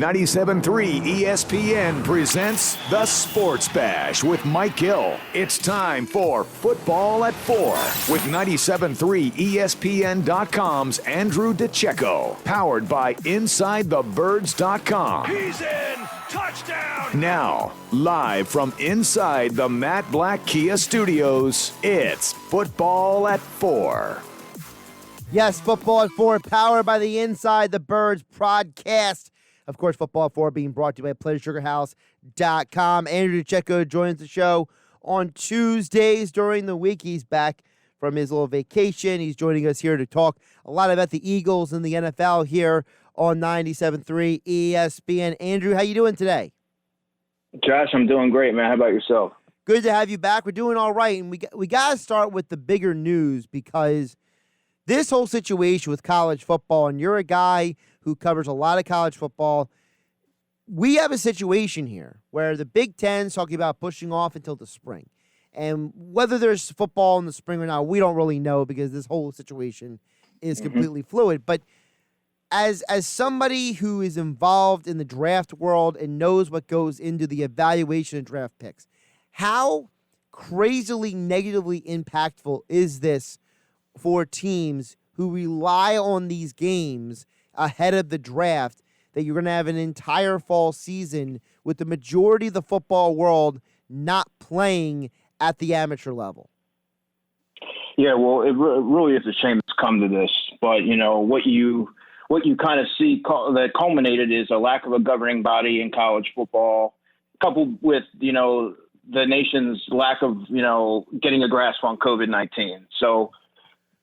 97.3 ESPN presents The Sports Bash with Mike Gill. It's time for Football at 4 with 97.3 ESPN.com's Andrew DiCecco. Powered by InsideTheBirds.com. He's in! Touchdown! Now, live from inside the Matt Black Kia Studios, it's Football at 4. Yes, Football at 4, powered by the Inside the Birds podcast. Of course, Football at 4 being brought to you by PleasureSugarHouse.com. Andrew DiCecco joins the show on Tuesdays during the week. He's back from his little vacation. He's joining us here to talk a lot about the Eagles and the NFL here on 97.3 ESPN. Andrew, how you doing today? Josh, I'm doing great, man. How about yourself? Good to have you back. We're doing all right. And we got to start with the bigger news because this whole situation with college football, and you're a guy who covers a lot of college football, we have a situation here where the Big Ten's talking about pushing off until the spring. And whether there's football in the spring or not, we don't really know because this whole situation is completely fluid. But as somebody who is involved in the draft world and knows what goes into the evaluation of draft picks, how crazily negatively impactful is this for teams who rely on these games ahead of the draft, that you're going to have an entire fall season with the majority of the football world not playing at the amateur level? Yeah, well, it really is a shame it's come to this. But, you know, what you kind of see that culminated is a lack of a governing body in college football, coupled with, you know, the nation's lack of, you know, getting a grasp on COVID-19. So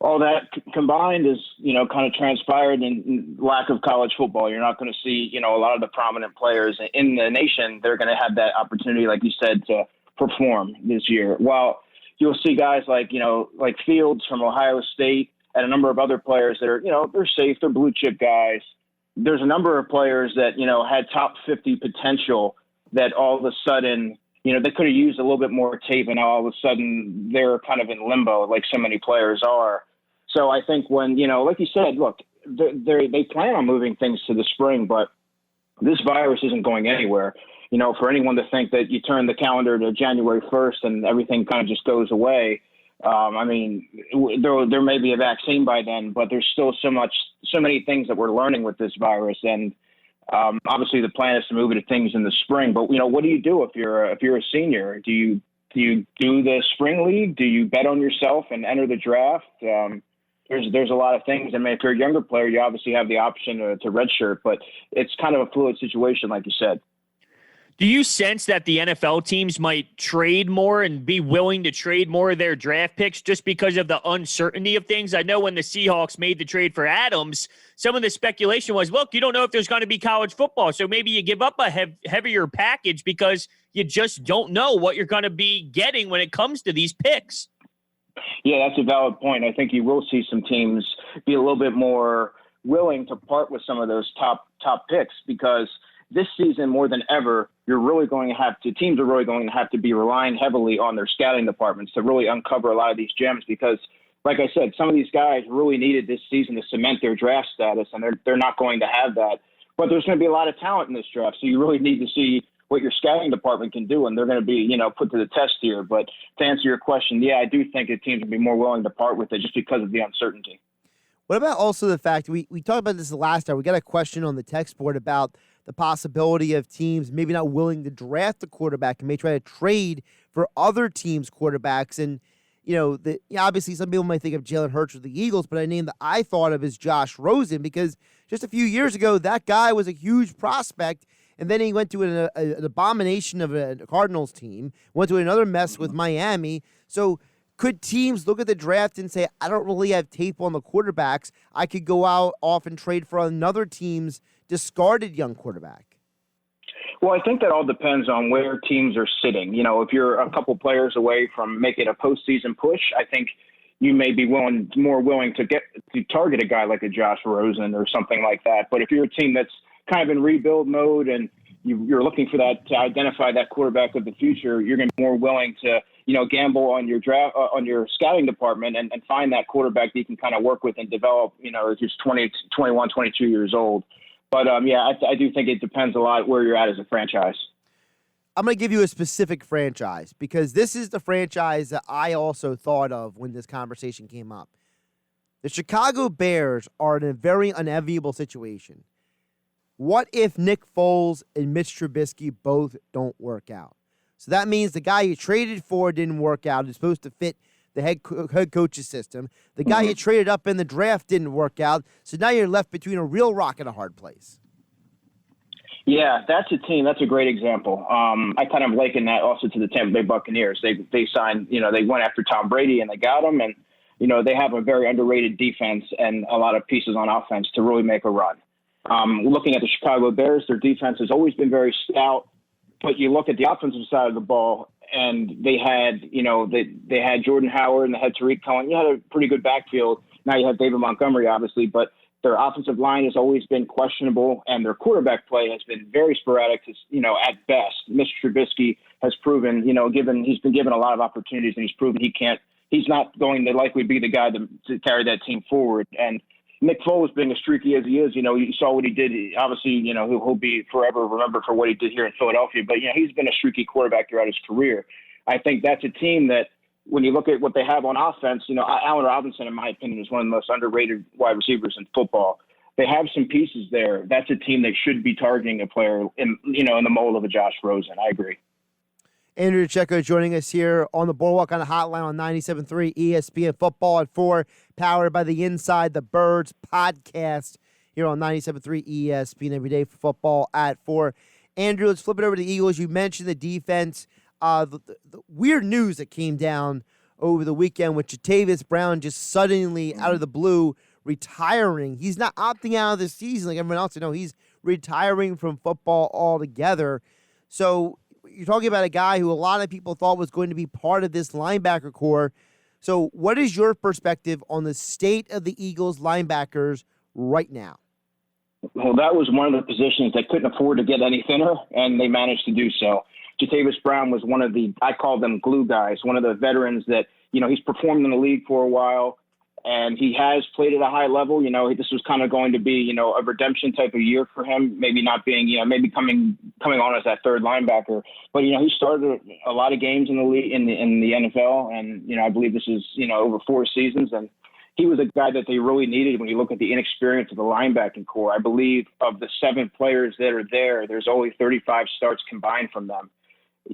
all that combined is, you know, kind of transpired in lack of college football. You're not going to see, you know, a lot of the prominent players in the nation. They're going to have that opportunity, like you said, to perform this year. While you'll see guys like, you know, like Fields from Ohio State and a number of other players that are, you know, they're safe, they're blue chip guys. There's a number of players that, you know, had top 50 potential that all of a sudden, you know, they could have used a little bit more tape, and now all of a sudden they're kind of in limbo like so many players are. So I think when, you know, like you said, look, they plan on moving things to the spring, but this virus isn't going anywhere. You know, for anyone to think that you turn the calendar to January 1st and everything kind of just goes away, I mean, there may be a vaccine by then, but there's still so many things that we're learning with this virus. And obviously the plan is to move it to things in the spring. But, you know, what do you do if you're a senior? Do you do the spring league? Do you bet on yourself and enter the draft? There's a lot of things. I mean, if you're a younger player, you obviously have the option to redshirt, but it's kind of a fluid situation, like you said. Do you sense that the NFL teams might trade more and be willing to trade more of their draft picks just because of the uncertainty of things? I know when the Seahawks made the trade for Adams, some of the speculation was, look, you don't know if there's going to be college football, so maybe you give up a heavier package because you just don't know what you're going to be getting when it comes to these picks. Yeah, that's a valid point. I think you will see some teams be a little bit more willing to part with some of those top picks, because this season, more than ever, teams are really going to have to be relying heavily on their scouting departments to really uncover a lot of these gems, because, like I said, some of these guys really needed this season to cement their draft status, and they're not going to have that. But there's going to be a lot of talent in this draft, so you really need to see what your scouting department can do, and they're going to be, you know, put to the test here. But to answer your question, yeah, I do think that teams will be more willing to part with it just because of the uncertainty. What about also the fact, we talked about this the last time, we got a question on the text board about the possibility of teams maybe not willing to draft the quarterback and may try to trade for other teams' quarterbacks. And, you know, obviously some people might think of Jalen Hurts with the Eagles, but a name that I thought of is Josh Rosen, because just a few years ago, that guy was a huge prospect. And then he went to an abomination of a Cardinals team, went to another mess with Miami. So could teams look at the draft and say, I don't really have tape on the quarterbacks, I could go out off and trade for another team's discarded young quarterback? Well, I think that all depends on where teams are sitting. You know, if you're a couple players away from making a postseason push, I think you may be more willing to target a guy like a Josh Rosen or something like that. But if you're a team that's kind of in rebuild mode and you're looking for that, to identify that quarterback of the future, you're going to be more willing to, you know, gamble on your draft, on your scouting department and find that quarterback that you can kind of work with and develop, you know, as you're 20, 21, 22 years old. But, I do think it depends a lot where you're at as a franchise. I'm going to give you a specific franchise because this is the franchise that I also thought of when this conversation came up. The Chicago Bears are in a very unenviable situation. What if Nick Foles and Mitch Trubisky both don't work out? So that means the guy you traded for didn't work out. It's supposed to fit the head coach's system. The guy you traded up in the draft didn't work out. So now you're left between a real rock and a hard place. Yeah, that's a team. That's a great example. I kind of liken that also to the Tampa Bay Buccaneers. They signed, they went after Tom Brady and they got him. And, they have a very underrated defense and a lot of pieces on offense to really make a run. Looking at the Chicago Bears, their defense has always been very stout. But you look at the offensive side of the ball, and they had, they had Jordan Howard and they had Tariq Cohen. You had a pretty good backfield. Now you have David Montgomery, obviously, but their offensive line has always been questionable, and their quarterback play has been very sporadic, at best. Mr. Trubisky has proven, he's been given a lot of opportunities, and he's proven he's not going to likely be the guy to carry that team forward. And Nick Foles, being as streaky as he is, you saw what he did. Obviously, he'll be forever remembered for what he did here in Philadelphia. But, he's been a streaky quarterback throughout his career. I think that's a team that, when you look at what they have on offense, Allen Robinson, in my opinion, is one of the most underrated wide receivers in football. They have some pieces there. That's a team that should be targeting a player in the mold of a Josh Rosen. I agree. Andrew DiCecco joining us here on the Boardwalk on the Hotline on 97.3 ESPN Football at 4, powered by the Inside the Birds podcast here on 97.3 ESPN every day for football at 4. Andrew, let's flip it over to the Eagles. You mentioned the defense. The weird news that came down over the weekend with Jatavis Brown just suddenly out of the blue retiring. He's not opting out of the season like everyone else. He's retiring from football altogether. So you're talking about a guy who a lot of people thought was going to be part of this linebacker core. So what is your perspective on the state of the Eagles linebackers right now? Well, that was one of the positions they couldn't afford to get any thinner, and they managed to do so. Jatavis Brown was one of I call them glue guys, one of the veterans that, he's performed in the league for a while, and he has played at a high level. This was kind of going to be, a redemption type of year for him, maybe not being, maybe coming on as that third linebacker. But, he started a lot of games in the league, in the NFL, and, I believe this is, over 4 seasons, and he was a guy that they really needed when you look at the inexperience of the linebacking core. I believe of the 7 players that are there's only 35 starts combined from them. I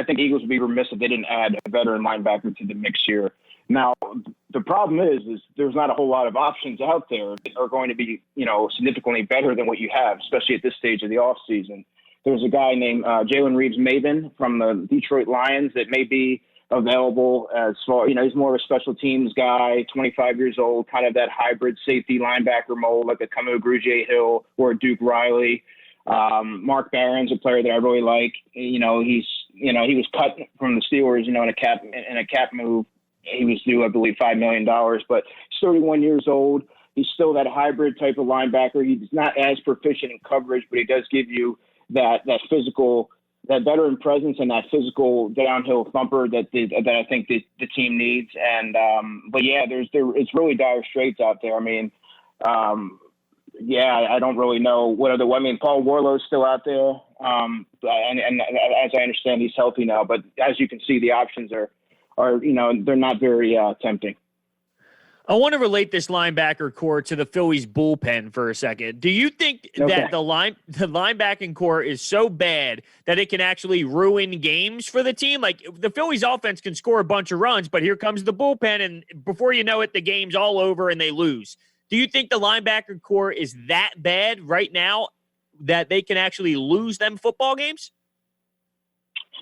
think Eagles would be remiss if they didn't add a veteran linebacker to the mix here. Now, the problem is there's not a whole lot of options out there that are going to be, significantly better than what you have, especially at this stage of the offseason. There's a guy named Jalen Reeves-Maybin from the Detroit Lions that may be available as far, he's more of a special teams guy, 25 years old, kind of that hybrid safety linebacker mold, like a Kamu Grugier-Hill or a Duke Riley. Mark Barron's a player that I really like. He was cut from the Steelers, in a cap move. He was due, I believe, $5 million, but he's 31 years old. He's still that hybrid type of linebacker. He's not as proficient in coverage, but he does give you that physical, that veteran presence and that physical downhill thumper that I think the team needs. And it's really dire straits out there. I mean, I don't really know what other. I mean, Paul Warlow's still out there, and as I understand, he's healthy now. But as you can see, the options are they're not very tempting. I want to relate this linebacker core to the Phillies bullpen for a second. Do you think that the linebacking core is so bad that it can actually ruin games for the team? Like, the Phillies offense can score a bunch of runs, but here comes the bullpen, and before you know it, the game's all over and they lose. Do you think the linebacker core is that bad right now that they can actually lose them football games?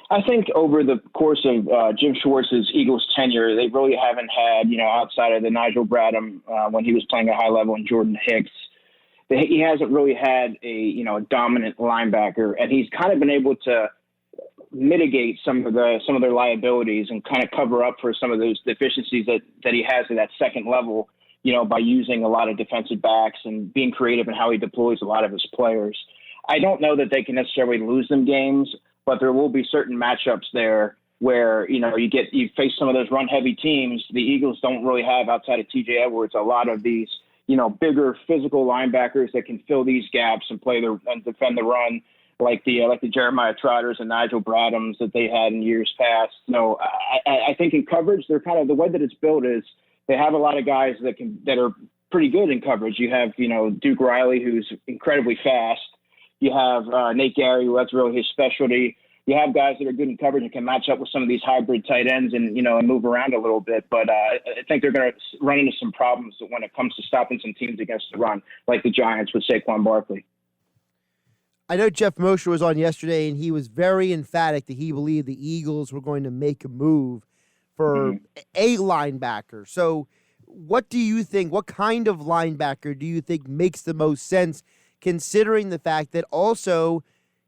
I think over the course of Jim Schwartz's Eagles tenure, they really haven't had, outside of the Nigel Bradham when he was playing at high level and Jordan Hicks, he hasn't really had a dominant linebacker, and he's kind of been able to mitigate some of their liabilities and kind of cover up for some of those deficiencies that he has at that second level, by using a lot of defensive backs and being creative in how he deploys a lot of his players. I don't know that they can necessarily lose them games, but there will be certain matchups there where, you face some of those run heavy teams. The Eagles don't really have, outside of TJ Edwards, a lot of these, bigger physical linebackers that can fill these gaps and and defend the run, like the Jeremiah Trotters and Nigel Bradhams that they had in years past. So I think in coverage, they're kind of, the way that it's built is they have a lot of guys that are pretty good in coverage. You have, Duke Riley, who's incredibly fast. You have Nate Gary, who that's really his specialty. You have guys that are good in coverage and can match up with some of these hybrid tight ends and move around a little bit. But I think they're going to run into some problems when it comes to stopping some teams against the run, like the Giants with Saquon Barkley. I know Jeff Mosher was on yesterday, and he was very emphatic that he believed the Eagles were going to make a move for a linebacker. So what do you think? What kind of linebacker do you think makes the most sense, considering the fact that also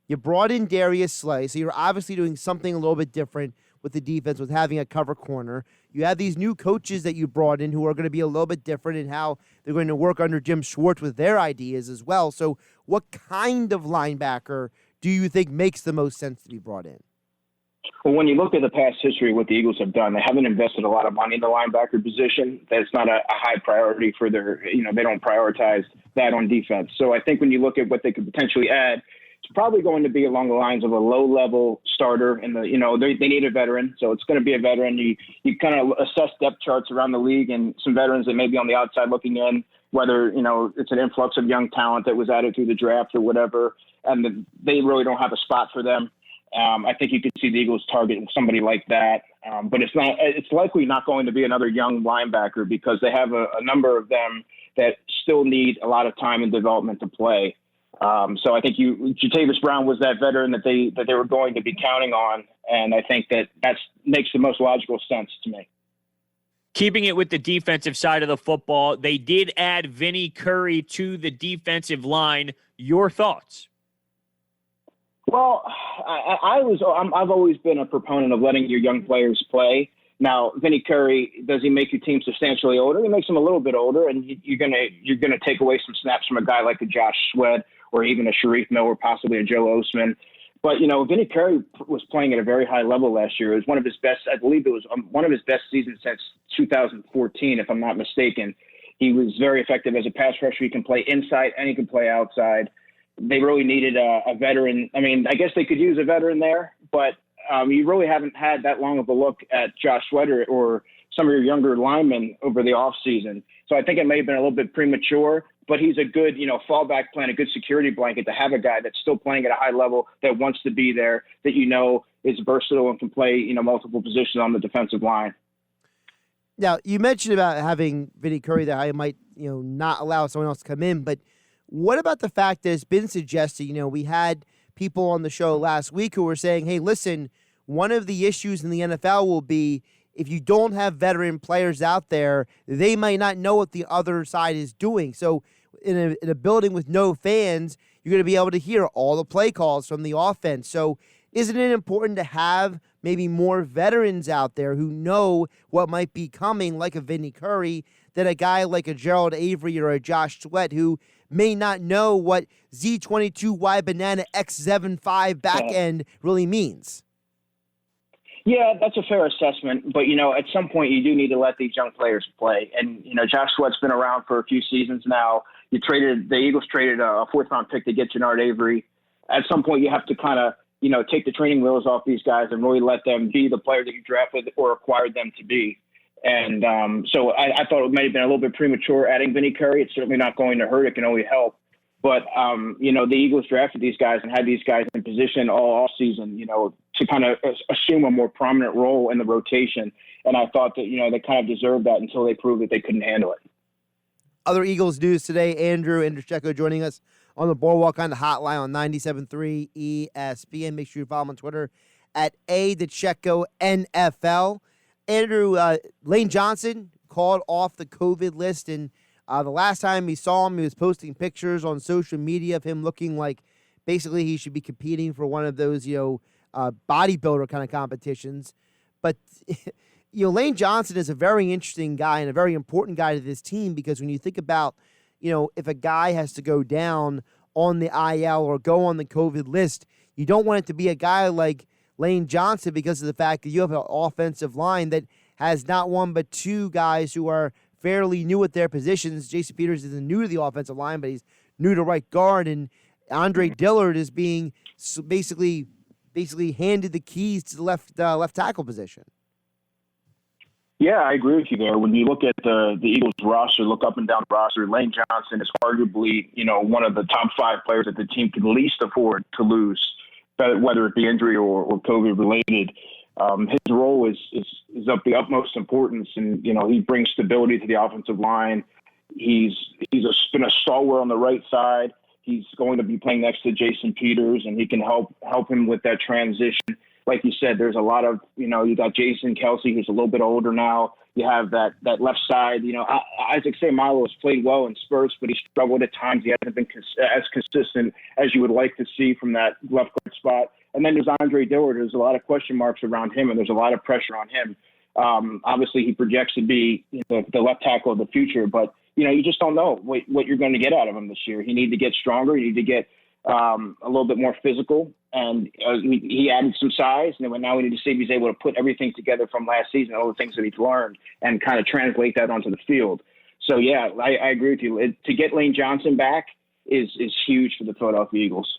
you brought in Darius Slay, so you're obviously doing something a little bit different with the defense with having a cover corner. You have these new coaches that you brought in who are going to be a little bit different in how they're going to work under Jim Schwartz with their ideas as well. So what kind of linebacker do you think makes the most sense to be brought in? Well, when you look at the past history of what the Eagles have done, they haven't invested a lot of money in the linebacker position. That's not a high priority for their, they don't prioritize that on defense. So I think when you look at what they could potentially add, it's probably going to be along the lines of a low-level starter. And they need a veteran, so it's going to be a veteran. You kind of assess depth charts around the league and some veterans that may be on the outside looking in, whether it's an influx of young talent that was added through the draft or whatever, and they really don't have a spot for them. I think you could see the Eagles target somebody like that, but it's likely not going to be another young linebacker because they have a number of them that still need a lot of time and development to play. So I think Jatavis Brown was that veteran that they were going to be counting on, and I think that makes the most logical sense to me. Keeping it with the defensive side of the football, they did add Vinny Curry to the defensive line. Your thoughts? Well, I've always been a proponent of letting your young players play. Now, Vinny Curry, does he make your team substantially older? He makes them a little bit older, and you're gonna take away some snaps from a guy like a Josh Sweat or even a Sharif Miller, possibly a Joe Osman. But Vinny Curry was playing at a very high level last year. It was one of his best. I believe it was one of his best seasons since 2014, if I'm not mistaken. He was very effective as a pass rusher. He can play inside and he can play outside. They really needed a veteran. I mean, I guess they could use a veteran there, but you really haven't had that long of a look at Josh Sweater or some of your younger linemen over the offseason. So I think it may have been a little bit premature, but he's a good, fallback plan, a good security blanket to have a guy that's still playing at a high level that wants to be there, that is versatile and can play, multiple positions on the defensive line. Now, you mentioned about having Vinny Curry that I might, not allow someone else to come in, but what about the fact that it's been suggested, we had people on the show last week who were saying, hey, listen, one of the issues in the NFL will be if you don't have veteran players out there, they might not know what the other side is doing. So in a building with no fans, you're going to be able to hear all the play calls from the offense. So isn't it important to have maybe more veterans out there who know what might be coming, like a Vinny Curry, than a guy like a Gerald Avery or a Josh Sweat who may not know what Z22Y banana X75 back end really means? Yeah, that's a fair assessment. But, at some point you do need to let these young players play. And, Josh Sweat's been around for a few seasons now. The Eagles traded a fourth-round pick to get Jannard Avery. At some point you have to kind of, take the training wheels off these guys and really let them be the player that you drafted or acquired them to be. And so I thought it may have been a little bit premature adding Vinny Curry. It's certainly not going to hurt. It can only help. But, the Eagles drafted these guys and had these guys in position all season, to kind of assume a more prominent role in the rotation. And I thought that, they kind of deserved that until they proved that they couldn't handle it. Other Eagles news today, Andrew DiCecco joining us on the Boardwalk on the hotline on 97.3 ESPN. Make sure you follow him on Twitter at @DiCecco NFL. Andrew, Lane Johnson called off the COVID list, and the last time we saw him, he was posting pictures on social media of him looking like basically he should be competing for one of those, bodybuilder kind of competitions. But, Lane Johnson is a very interesting guy and a very important guy to this team because when you think about, if a guy has to go down on the IL or go on the COVID list, you don't want it to be a guy like Lane Johnson because of the fact that you have an offensive line that has not one but two guys who are fairly new at their positions. Jason Peters isn't new to the offensive line, but he's new to right guard, and Andre Dillard is being basically handed the keys to the left tackle position. Yeah, I agree with you there. When you look at the Eagles roster, look up and down the roster, Lane Johnson is arguably, one of the top 5 players that the team can least afford to lose, whether it be injury or COVID related. His role is of the utmost importance, and he brings stability to the offensive line. He's been a stalwart on the right side. He's going to be playing next to Jason Peters, and he can help him with that transition. Like you said, there's a lot of, you got Jason Kelsey, who's a little bit older now. You have that left side. Isaac Seumalo has played well in spurts, but he struggled at times. He hasn't been as consistent as you would like to see from that left guard spot. And then there's Andre Dillard. There's a lot of question marks around him, and there's a lot of pressure on him. Obviously, he projects to be the left tackle of the future, but you just don't know what you're going to get out of him this year. You need to get stronger. You need to get a little bit more physical, and he added some size. And now we need to see if he's able to put everything together from last season, all the things that he's learned, and kind of translate that onto the field. So, yeah, I agree with you. To get Lane Johnson back is huge for the Philadelphia Eagles.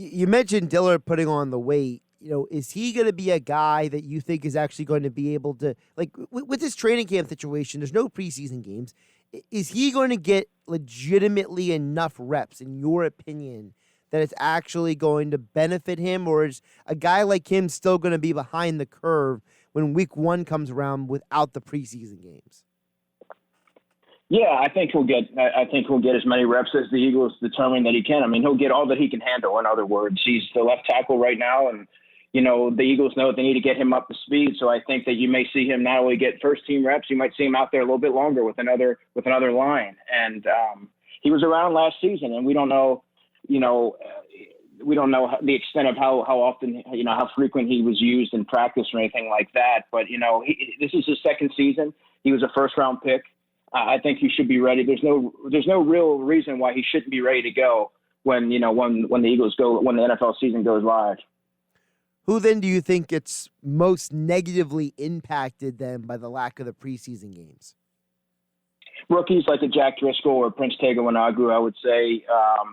You mentioned Dillard putting on the weight. Is he going to be a guy that you think is actually going to be able to, like, with this training camp situation, there's no preseason games. Is he going to get legitimately enough reps, in your opinion, that it's actually going to benefit him? Or is a guy like him still going to be behind the curve when week 1 comes around without the preseason games? Yeah, I think he'll get as many reps as the Eagles determine that he can. I mean, he'll get all that he can handle. In other words, he's the left tackle right now, and the Eagles know they need to get him up to speed. So I think that you may see him not only get first team reps, you might see him out there a little bit longer with another line. And he was around last season, and we don't know the extent of how often, how frequent he was used in practice or anything like that. But this is his second season. He was a first round pick. I think he should be ready. There's no real reason why he shouldn't be ready to go when the NFL season goes live. Who then do you think gets most negatively impacted then by the lack of the preseason games? Rookies like a Jack Driscoll or Prince Tega Wanagwu, I would say,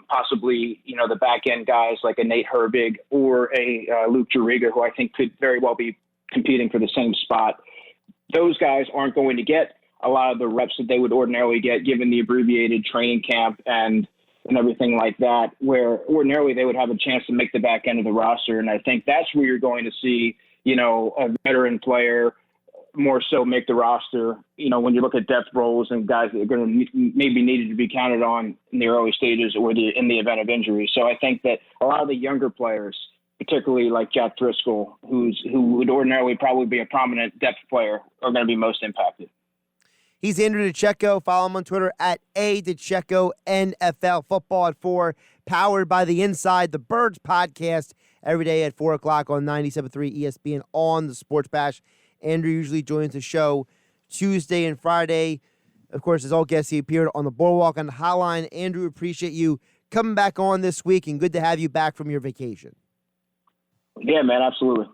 possibly, the back end guys like a Nate Herbig or a Luke Juriga, who I think could very well be competing for the same spot. Those guys aren't going to get a lot of the reps that they would ordinarily get given the abbreviated training camp and everything like that, where ordinarily they would have a chance to make the back end of the roster. And I think that's where you're going to see, a veteran player more so make the roster, when you look at depth roles and guys that are going to maybe needed to be counted on in the early stages or in the event of injury. So I think that a lot of the younger players, particularly like Jack Driscoll, who would ordinarily probably be a prominent depth player, are going to be most impacted. He's Andrew DiCecco. Follow him on Twitter at @DiCecco NFL. Football at 4, powered by the Inside the Birds podcast every day at 4 o'clock on 97.3 ESPN on the Sports Bash. Andrew usually joins the show Tuesday and Friday. Of course, as all guests, he appeared on the Boardwalk on the Hotline. Andrew, appreciate you coming back on this week, and good to have you back from your vacation. Yeah, man, absolutely.